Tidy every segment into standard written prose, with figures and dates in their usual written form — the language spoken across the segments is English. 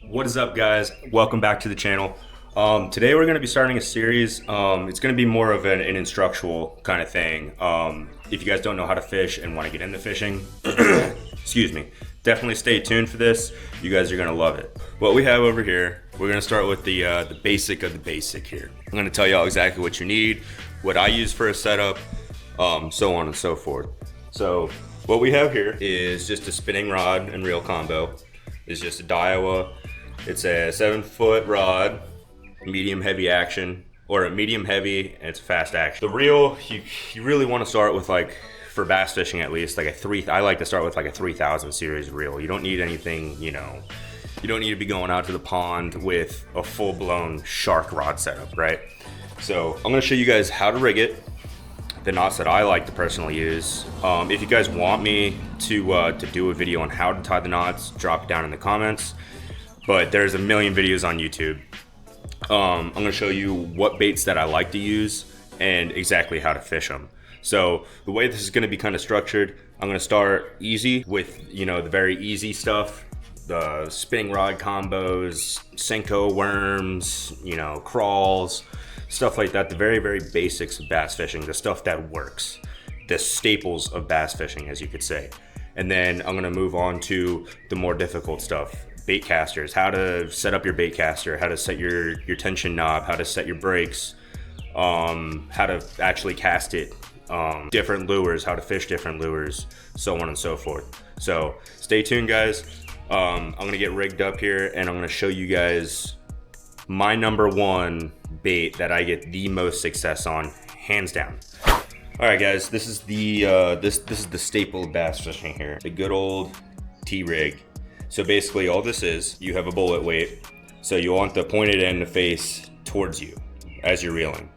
What is up, guys? Welcome back to the channel. Today we're going to be starting a series. It's going to be more of an instructional kind of thing. If you guys don't know how to fish and want to get into fishing, excuse me, definitely stay tuned for this. You guys are going to love it. What we have over here, we're going to start with the basic of the basic here. I'm going to tell y'all exactly what you need, what I use for a setup, so on and so forth. So what we have here is just a spinning rod and reel combo. It's just a Daiwa. It's a 7-foot rod, medium heavy action, or a medium heavy, and it's fast action. The reel, you really want to start with, like, for bass fishing at least, like I like to start with like a 3000 series reel. You don't need anything, you don't need to be going out to the pond with a full-blown shark rod setup, right? So I'm gonna show you guys how to rig it, the knots that I like to personally use. If you guys want me to do a video on how to tie the knots, drop it down in the comments. But there's a million videos on YouTube. I'm gonna show you what baits that I like to use and exactly how to fish them. So the way this is gonna be kind of structured, I'm gonna start easy with, the very easy stuff, the spinning rod combos, Senko worms, crawls, stuff like that, the very, very basics of bass fishing, the stuff that works, the staples of bass fishing, as you could say. And then I'm gonna move on to the more difficult stuff. Bait casters, how to set up your bait caster, how to set your tension knob, how to set your brakes, how to actually cast it, different lures, how to fish different lures, so on and so forth. So stay tuned, guys. I'm gonna get rigged up here and I'm gonna show you guys my #1 bait that I get the most success on, hands down. All right, guys, this is the this is the staple of bass fishing here, the good old TRig. So basically all this is, you have a bullet weight, so you want the pointed end to face towards you as you're reeling.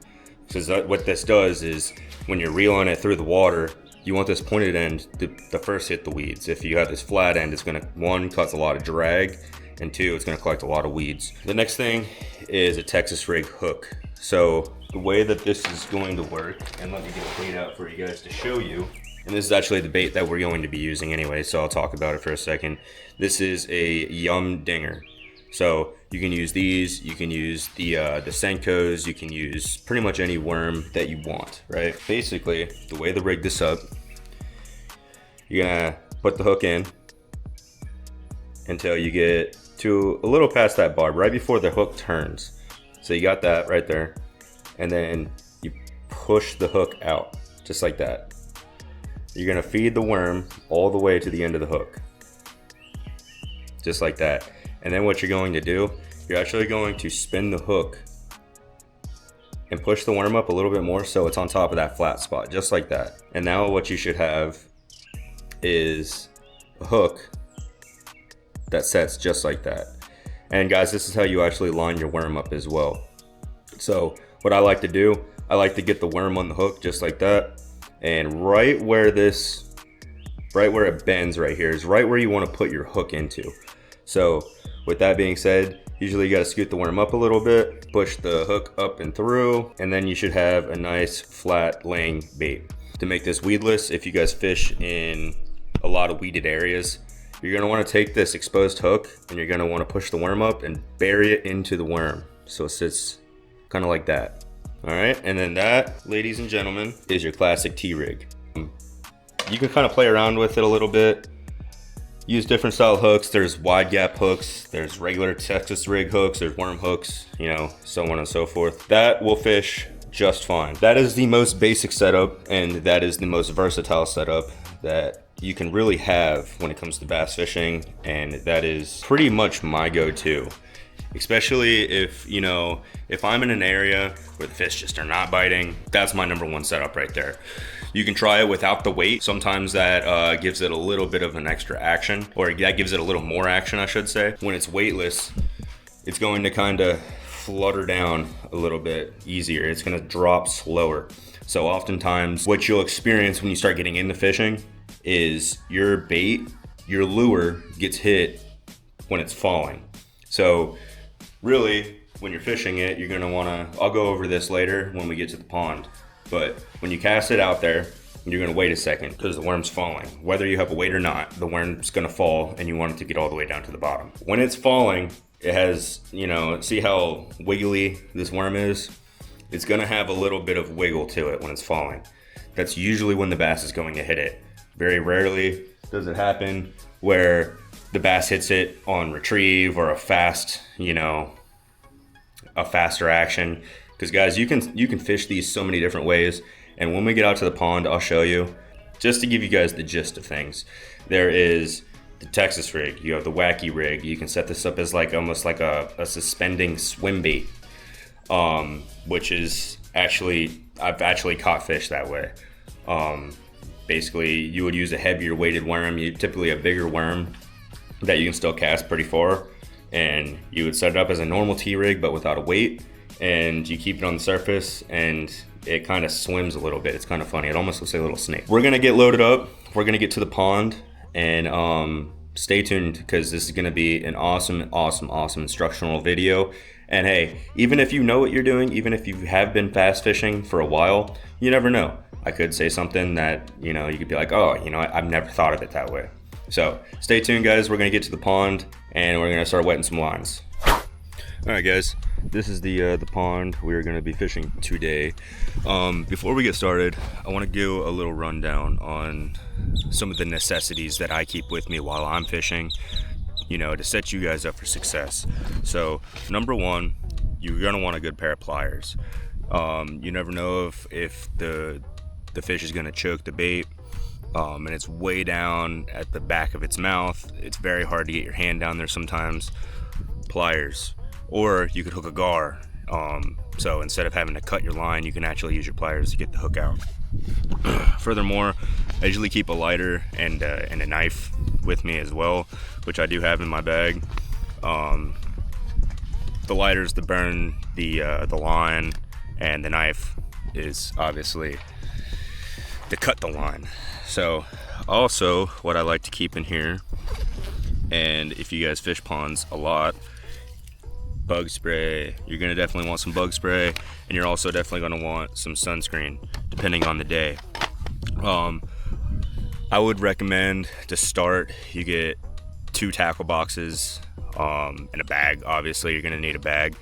Because what this does is, when you're reeling it through the water, you want this pointed end to first hit the weeds. If you have this flat end, it's gonna, one, cause a lot of drag, and two, it's gonna collect a lot of weeds. The next thing is a Texas rig hook. So the way that this is going to work, and let me get a bait out for you guys to show you. And this is actually the bait that we're going to be using anyway, so I'll talk about it for a second. This is a Yum Dinger. So you can use these, you can use the Senkos, you can use pretty much any worm that you want, right? Basically, the way to rig this up, you're gonna put the hook in until you get to a little past that barb, right before the hook turns. So you got that right there. And then you push the hook out, just like that. You're gonna feed the worm all the way to the end of the hook. Just like that. And then what you're going to do, you're actually going to spin the hook and push the worm up a little bit more so it's on top of that flat spot, just like that. And now what you should have is a hook that sets just like that. And guys, this is how you actually line your worm up as well. So what I like to do, I like to get the worm on the hook just like that. And right where it bends right here is right where you want to put your hook into. So with that being said, usually you got to scoot the worm up a little bit, push the hook up and through, and then you should have a nice flat laying bait. To make this weedless, if you guys fish in a lot of weeded areas, you're going to want to take this exposed hook and you're going to want to push the worm up and bury it into the worm so it sits kind of like that. All right, and then that, ladies and gentlemen, is your classic TRig. You can kind of play around with it a little bit. Use different style hooks. There's wide gap hooks, there's regular Texas rig hooks, there's worm hooks, so on and so forth. That will fish just fine. That is the most basic setup, and that is the most versatile setup that you can really have when it comes to bass fishing, and that is pretty much my go-to. Especially if I'm in an area where the fish just are not biting, that's my #1 setup right there. You can try it without the weight. Sometimes that gives it a little bit of an extra action, or that gives it a little more action, I should say. When it's weightless, it's going to kind of flutter down a little bit easier. It's going to drop slower. So oftentimes what you'll experience when you start getting into fishing is your bait, your lure gets hit when it's falling. So really, when you're fishing it, you're gonna wanna, I'll go over this later when we get to the pond, but when you cast it out there, you're gonna wait a second because the worm's falling. Whether you have a weight or not, the worm's gonna fall and you want it to get all the way down to the bottom. When it's falling, it has, you know, see how wiggly this worm is? It's gonna have a little bit of wiggle to it when it's falling. That's usually when the bass is going to hit it. Very rarely does it happen where the bass hits it on retrieve or a fast, you know, a faster action. Because guys, you can fish these so many different ways. And when we get out to the pond, I'll show you. Just to give you guys the gist of things, there is the Texas rig. You have the wacky rig. You can set this up as like almost like a suspending swim bait, which is actually, I've actually caught fish that way. Basically, you would use a heavier weighted worm, typically a bigger worm that you can still cast pretty far, and you would set it up as a normal T-rig but without a weight, and you keep it on the surface and it kind of swims a little bit. It's kind of funny. It almost looks like a little snake. We're gonna get loaded up. We're gonna get to the pond, and stay tuned because this is gonna be an awesome instructional video. And hey, even if you know what you're doing, even if you have been fast fishing for a while, you never know. I could say something that, you know, you could be like, oh, you know, I've never thought of it that way. So stay tuned, guys. We're gonna get to the pond and we're gonna start wetting some lines. All right, guys, this is the pond we're gonna be fishing today. Before we get started, I want to give a little rundown on some of the necessities that I keep with me while I'm fishing, you know, to set you guys up for success. So number one, you're gonna want a good pair of pliers. You never know if the fish is gonna choke the bait, and it's way down at the back of its mouth. It's very hard to get your hand down there sometimes. Pliers, or you could hook a gar. So instead of having to cut your line, you can actually use your pliers to get the hook out. Furthermore, I usually keep a lighter and a knife with me as well, which I do have in my bag. The lighter is to burn the line, and the knife is obviously to cut the line. So also what I like to keep in here, and if you guys fish ponds a lot, bug spray. You're gonna definitely want some bug spray, and you're also definitely gonna want some sunscreen depending on the day. I would recommend to start, you get 2 tackle boxes and a bag. Obviously you're gonna need a bag,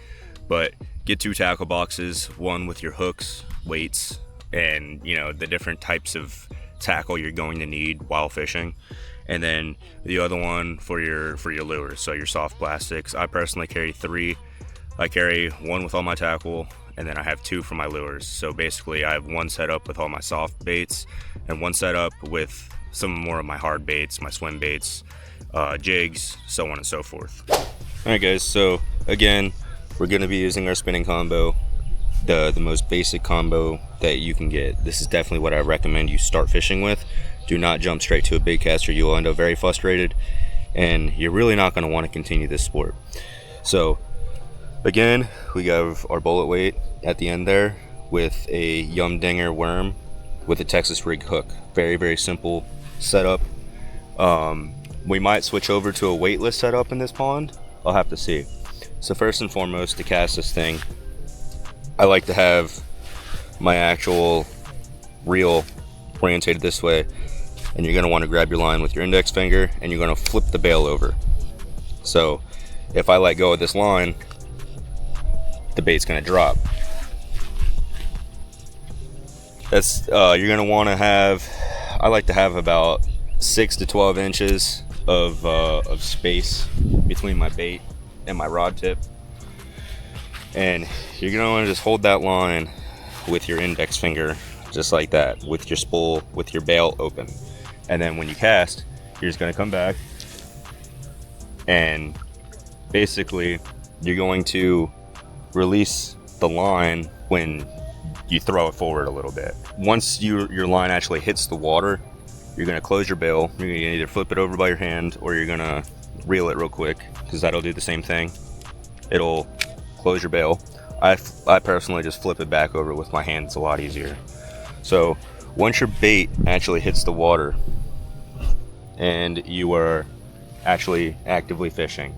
but get 2 tackle boxes, one with your hooks, weights, and you know the different types of tackle you're going to need while fishing, and then the other one for your lures, so your soft plastics. I personally carry 3. I carry 1 with all my tackle, and then I have 2 for my lures. So basically I have 1 set up with all my soft baits and 1 set up with some more of my hard baits, my swim baits, jigs, so on and so forth. All right, guys, so again, we're going to be using our spinning combo, the most basic combo that you can get. This is definitely what I recommend you start fishing with. Do not jump straight to a bait caster. You'll end up very frustrated, and you're really not going to want to continue this sport. So again, we have our bullet weight at the end there with a Yum Dinger worm with a Texas rig hook. Very simple setup. We might switch over to a weightless setup in this pond. I'll have to see. So first and foremost, to cast this thing, I like to have my actual reel orientated this way, and you're going to want to grab your line with your index finger, and you're going to flip the bail over. So if I let go of this line, the bait's going to drop. That's you're going to want to have, I like to have about 6 to 12 inches of space between my bait and my rod tip. And you're going to want to just hold that line with your index finger, just like that, with your spool, with your bail open. And then when you cast, you're just going to come back, and basically you're going to release the line when you throw it forward a little bit. Once your line actually hits the water, you're going to close your bail. You're going to either flip it over by your hand, or you're going to reel it real quick, because that'll do the same thing. It'll close your bail. I personally just flip it back over with my hand. It's a lot easier. So once your bait actually hits the water and you are actually actively fishing,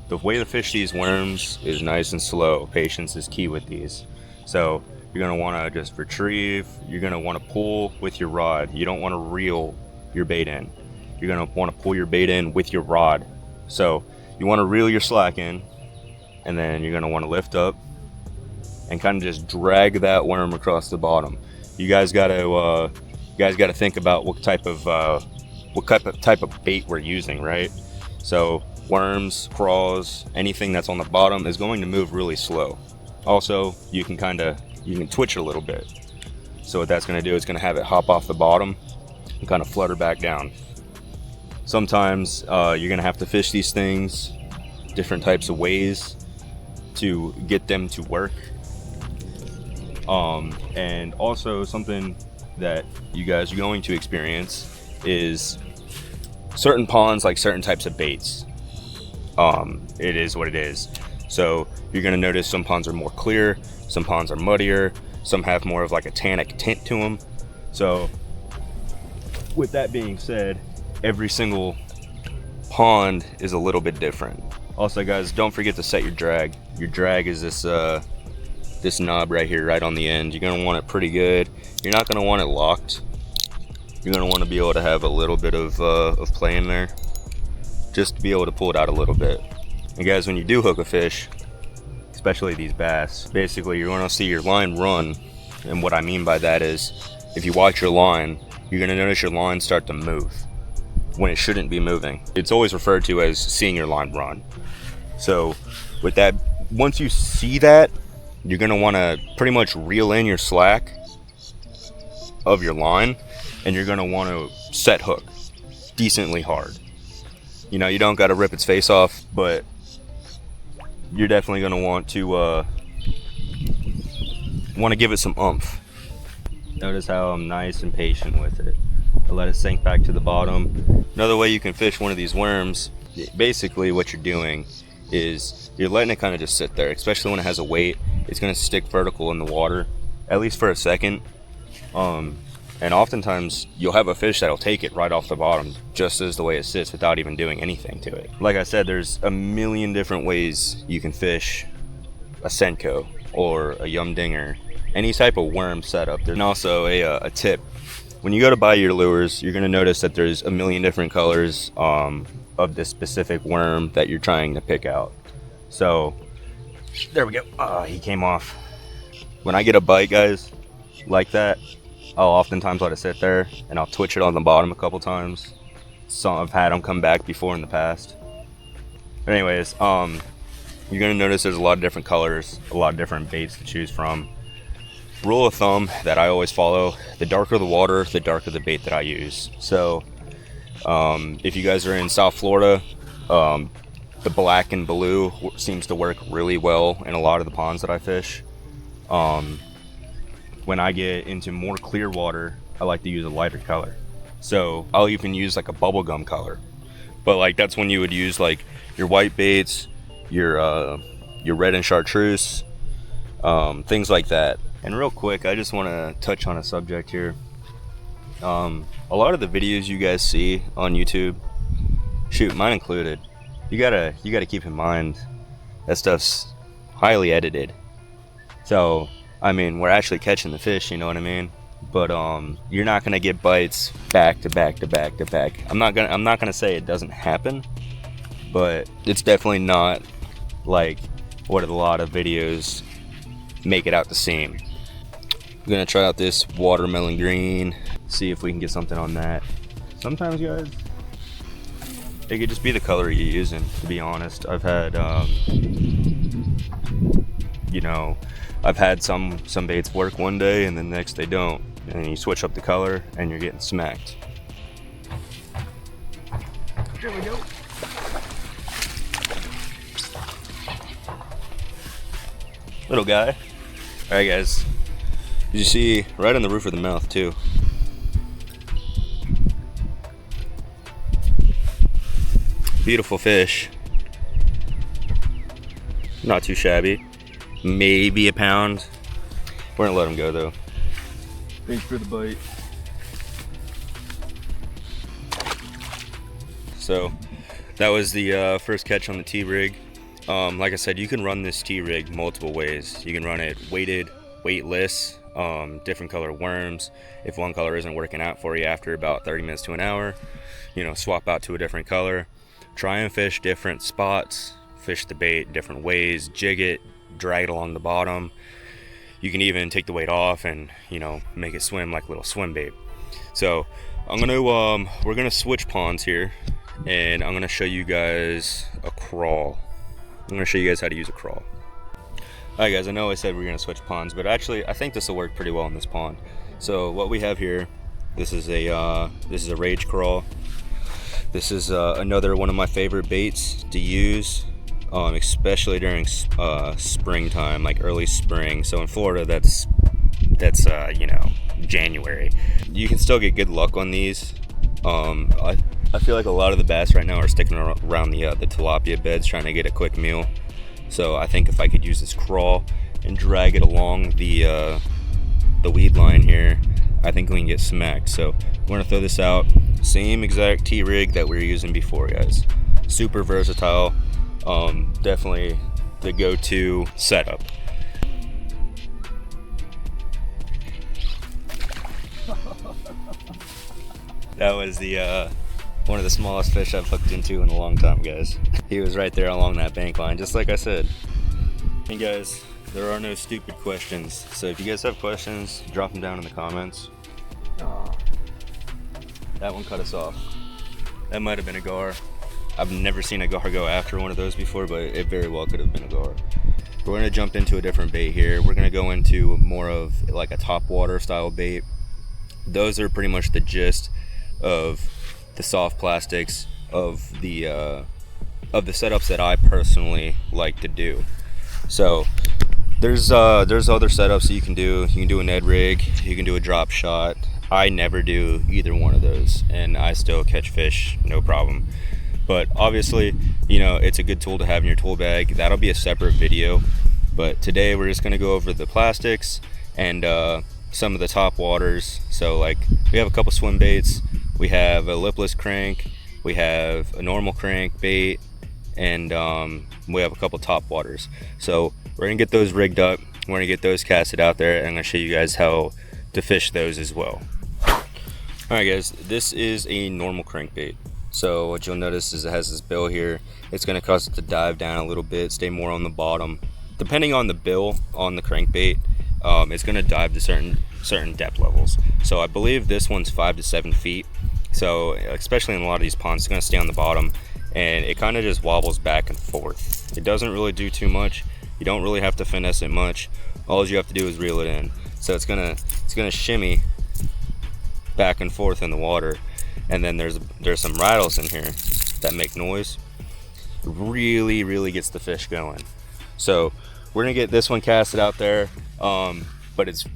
the way to fish these worms is nice and slow. Patience is key with these. So you're going to want to just retrieve. You're going to want to pull with your rod. You don't want to reel your bait in. You're going to want to pull your bait in with your rod. So you want to reel your slack in, and then you're going to want to lift up and kind of just drag that worm across the bottom. You guys got to think about what type of bait we're using, right? So worms, crawls, anything that's on the bottom is going to move really slow. Also, you can twitch it a little bit. So what that's going to do is going to have it hop off the bottom and kind of flutter back down. Sometimes you're going to have to fish these things different types of ways to get them to work. And also something that you guys are going to experience is certain ponds like certain types of baits. It is what it is. So you're going to notice some ponds are more clear, some ponds are muddier, some have more of like a tannic tint to them. So with that being said, every single pond is a little bit different. Also guys, don't forget to set your drag. Your drag is this knob right here, right on the end. You're going to want it pretty good. You're not going to want it locked. You're going to want to be able to have a little bit of play in there, just to be able to pull it out a little bit. And guys, when you do hook a fish, especially these bass, basically you're going to see your line run. And what I mean by that is, if you watch your line, you're going to notice your line start to move when it shouldn't be moving. It's always referred to as seeing your line run. So with that, once you see that, you're going to want to pretty much reel in your slack of your line, and you're going to want to set hook decently hard. You know, you don't got to rip its face off, but you're definitely going to want to give it some oomph. Notice how I'm nice and patient with it. I let it sink back to the bottom. Another way you can fish one of these worms, basically what you're doing is you're letting it kind of just sit there, especially when it has a weight. It's going to stick vertical in the water, at least for a second. And oftentimes you'll have a fish that'll take it right off the bottom just as the way it sits without even doing anything to it. Like I said, there's a million different ways you can fish a Senko or a Yum Dinger, any type of worm setup. There's also a tip. When you go to buy your lures, you're going to notice that there's a million different colors of this specific worm that you're trying to pick out. So there we go. He came off. When I get a bite, guys, like that, I'll oftentimes let it sit there and I'll twitch it on the bottom a couple times. So I've had them come back before in the past. But anyways, you're gonna notice there's a lot of different colors, a lot of different baits to choose from. Rule of thumb that I always follow: the darker the water, the darker the bait that I use. So if you guys are in South Florida, the black and blue seems to work really well in a lot of the ponds that I fish. When I get into more clear water, I like to use a lighter color. So I'll even use like a bubblegum color. But like that's when you would use like your white baits, your red and chartreuse, things like that. And real quick, I just want to touch on a subject here. A lot of the videos you guys see on YouTube, shoot, mine included, you gotta keep in mind that stuff's highly edited. So I mean, we're actually catching the fish, you know what I mean? But you're not gonna get bites back to back to back to back. I'm not gonna say it doesn't happen, but it's definitely not like what a lot of videos make it out to seem. I'm gonna try out this watermelon green, see if we can get something on that. Sometimes, guys, it could just be the color you're using, to be honest. I've had I've had some baits work one day and then the next they don't, and then you switch up the color and you're getting smacked. There we go. Little guy. All right, guys. Did you see right on the roof of the mouth too? Beautiful fish. Not too shabby. Maybe a pound. We're gonna let him go though. Thanks for the bite. So that was the first catch on the TRig. Like I said, you can run this TRig multiple ways. You can run it weighted, weightless, different color worms. If one color isn't working out for you after about 30 minutes to an hour, swap out to a different color. Try and fish different spots fish the bait different ways, jig it, drag it along the bottom. You can even take the weight off and, you know, make it swim like a little swim bait. So we're gonna switch ponds here, and I'm gonna show you guys a crawl. I'm gonna show you guys how to use a crawl. Alright guys, I know I said we're gonna switch ponds, but actually I think this will work pretty well in this pond. So what we have here, this is a rage crawl. This is another one of my favorite baits to use, especially during springtime, like early spring. So in Florida, that's you know, January. You can still get good luck on these. I feel like a lot of the bass right now are sticking around the tilapia beds trying to get a quick meal. So I think if I could use this crawl and drag it along the weed line here, I think we can get smacked. So we're gonna throw this out. Same exact TRig that we were using before, guys. Super versatile. Definitely the go-to setup. That was the one of the smallest fish I've hooked into in a long time, guys. He was right there along that bank line, just like I said. And guys, there are no stupid questions. So if you guys have questions, drop them down in the comments. That one cut us off. That might have been a gar. I've never seen a gar go after one of those before, but it very well could have been a gar. We're gonna jump into a different bait here. We're gonna go into more of like a top water style bait. Those are pretty much the gist of the soft plastics of the setups that I personally like to do. So there's other setups that you can do. You can do a Ned rig, you can do a drop shot. I never do either one of those, and I still catch fish no problem. But obviously, you know, it's a good tool to have in your tool bag. That'll be a separate video. But today we're just gonna go over the plastics and some of the top waters. So like, we have a couple swim baits, we have a lipless crank, we have a normal crank bait, and we have a couple top waters. So we're gonna get those rigged up, we're gonna get those casted out there, and I'm gonna show you guys how to fish those as well. Alright guys, this is a normal crankbait. So what you'll notice is it has this bill here. It's going to cause it to dive down a little bit, stay more on the bottom. Depending on the bill on the crankbait, it's going to dive to certain depth levels. So I believe this one's 5 to 7 feet. So especially in a lot of these ponds, it's going to stay on the bottom, and it kind of just wobbles back and forth. It doesn't really do too much. You don't really have to finesse it much. All you have to do is reel it in. So it's gonna shimmy back and forth in the water, and then there's some rattles in here that make noise. It really gets the fish going. So we're gonna get this one casted out there, but this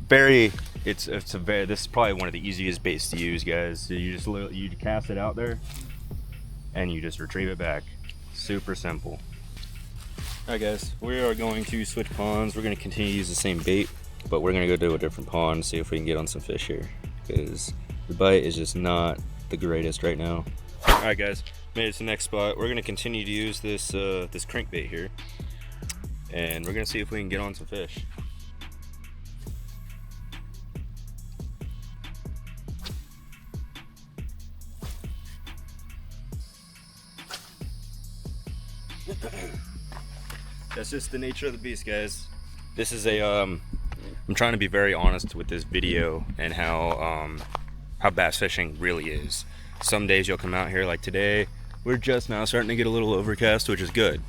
is probably one of the easiest baits to use, guys. So you cast it out there and you just retrieve it back. Super simple. Alright guys, we are going to switch ponds. We're gonna continue to use the same bait, but we're gonna go to a different pond, see if we can get on some fish here, because the bite is just not the greatest right now. Alright guys, made it to the next spot. We're gonna continue to use this this crankbait here, and we're gonna see if we can get on some fish. That's just the nature of the beast, guys. This is a I'm trying to be very honest with this video and how bass fishing really is. Some days you'll come out here, like today, we're just now starting to get a little overcast, which is good.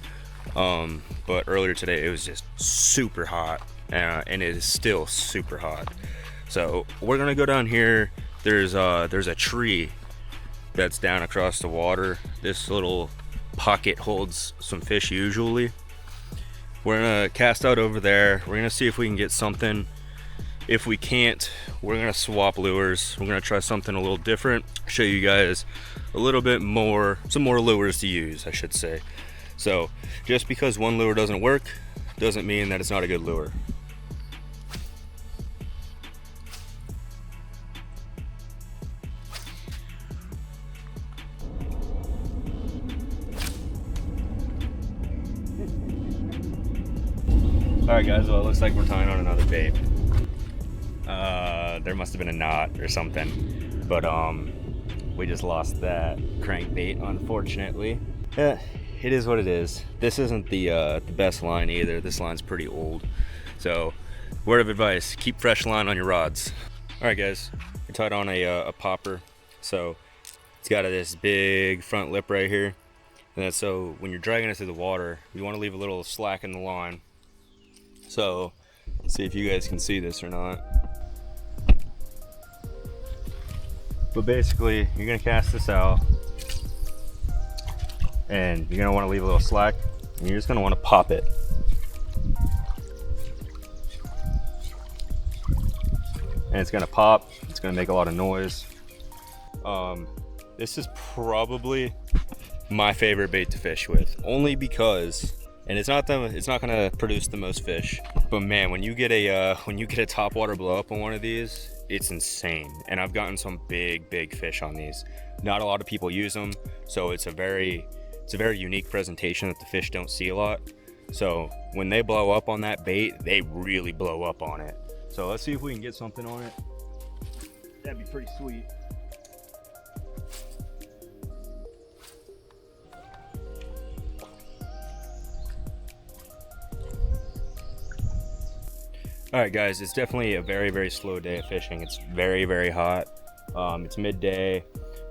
But earlier today it was just super hot, and it is still super hot. So we're gonna go down here. There's a tree that's down across the water. This little pocket holds some fish usually. We're gonna cast out over there. We're gonna see if we can get something. If we can't, we're gonna swap lures. We're gonna try something a little different, show you guys a little bit more, some more lures to use, I should say. So just because one lure doesn't work doesn't mean that it's not a good lure. Alright guys, well it looks like we're tying on another bait. There must have been a knot or something, but we just lost that crankbait, unfortunately. it is what it is. This isn't the best line either. This line's pretty old. So, word of advice, keep fresh line on your rods. All right, guys, I tied on a popper. So, it's got this big front lip right here. And then, so when you're dragging it through the water, you want to leave a little slack in the line. So, see if you guys can see this or not. But basically, you're gonna cast this out, and you're gonna want to leave a little slack, and you're just gonna want to pop it. And it's gonna pop. It's gonna make a lot of noise. This is probably my favorite bait to fish with, only because, and it's not gonna produce the most fish, but man, when you get a topwater blow up on one of these, it's insane. And I've gotten some big fish on these. Not a lot of people use them, so it's a very unique presentation that the fish don't see a lot. So when they blow up on that bait, they really blow up on it. So let's see if we can get something on it. That'd be pretty sweet. All right, guys, it's definitely a very slow day of fishing. It's very hot. It's midday,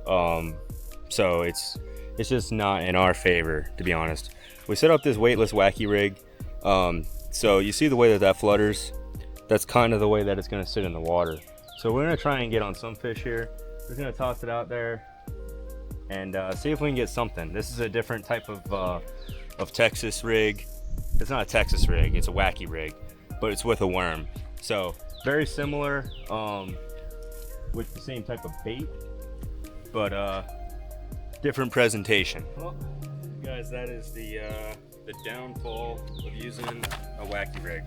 so it's just not in our favor, to be honest. We set up this weightless wacky rig. So you see the way that flutters? That's kind of the way that it's gonna sit in the water. So we're gonna try and get on some fish here. We're gonna toss it out there and see if we can get something. This is a different type of Texas rig. It's not a Texas rig, it's a wacky rig, but it's with a worm. So very similar, with the same type of bait, but different presentation. Well, guys, that is the downfall of using a wacky rig.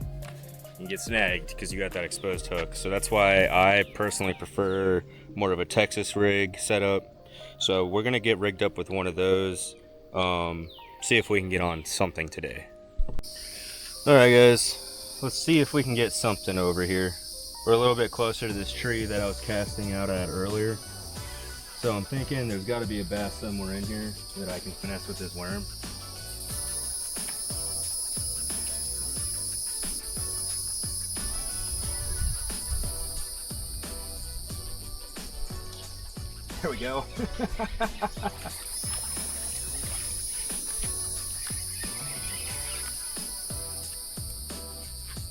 You get snagged because you got that exposed hook. So that's why I personally prefer more of a Texas rig setup. So we're gonna get rigged up with one of those. See if we can get on something today. All right, guys, let's see if we can get something over here. We're a little bit closer to this tree that I was casting out at earlier. So I'm thinking there's got to be a bass somewhere in here that I can finesse with this worm. There we go.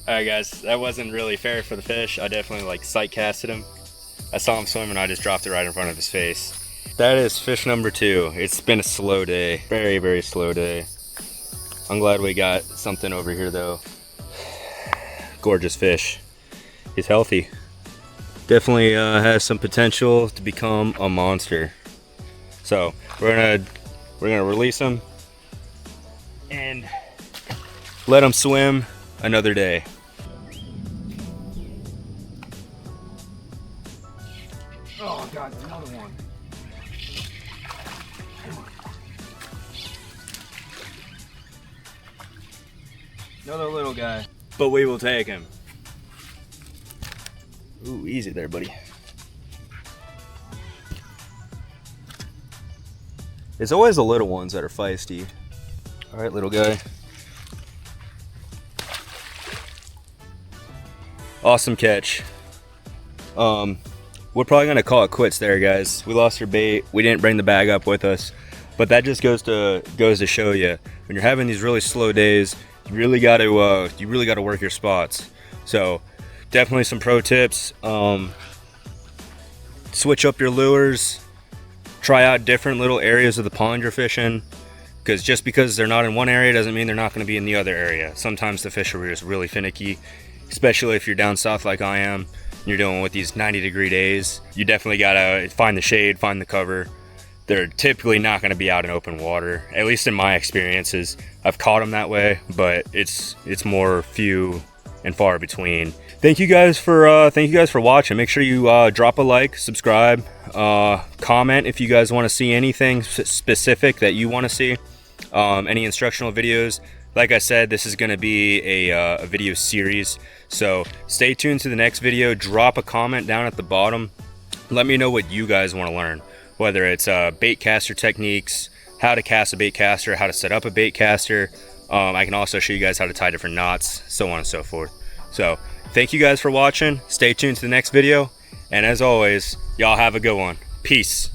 Alright guys, that wasn't really fair for the fish. I definitely sight casted him. I saw him swim and I just dropped it right in front of his face. That is fish number 2. It's been a slow day, very slow day. I'm glad we got something over here though. Gorgeous fish. He's healthy. Definitely has some potential to become a monster. So we're gonna release him and let him swim another day. Oh God, another one. Another little guy. But we will take him. Ooh, easy there, buddy. It's always the little ones that are feisty. All right, little guy. Awesome catch. We're probably gonna call it quits there, guys. We lost our bait. We didn't bring the bag up with us, but that just goes to show you when you're having these really slow days, you really got to work your spots. So definitely some pro tips. Switch up your lures. Try out different little areas of the pond you're fishing, because just because they're not in one area doesn't mean they're not going to be in the other area. Sometimes the fish are just really finicky, especially if you're down south like I am. You're dealing with these 90-degree days. You definitely gotta find the shade, find the cover. They're typically not going to be out in open water, at least in my experiences. I've caught them that way, but it's more few and far between. Thank you guys for watching. Make sure you drop a like, subscribe, comment if you guys want to see anything specific that you want to see, any instructional videos. Like I said, this is going to be a video series, so stay tuned to the next video. Drop a comment down at the bottom. Let me know what you guys want to learn, whether it's bait caster techniques, how to cast a bait caster, how to set up a bait caster. I can also show you guys how to tie different knots, so on and so forth. So thank you guys for watching. Stay tuned to the next video. And as always, y'all have a good one. Peace.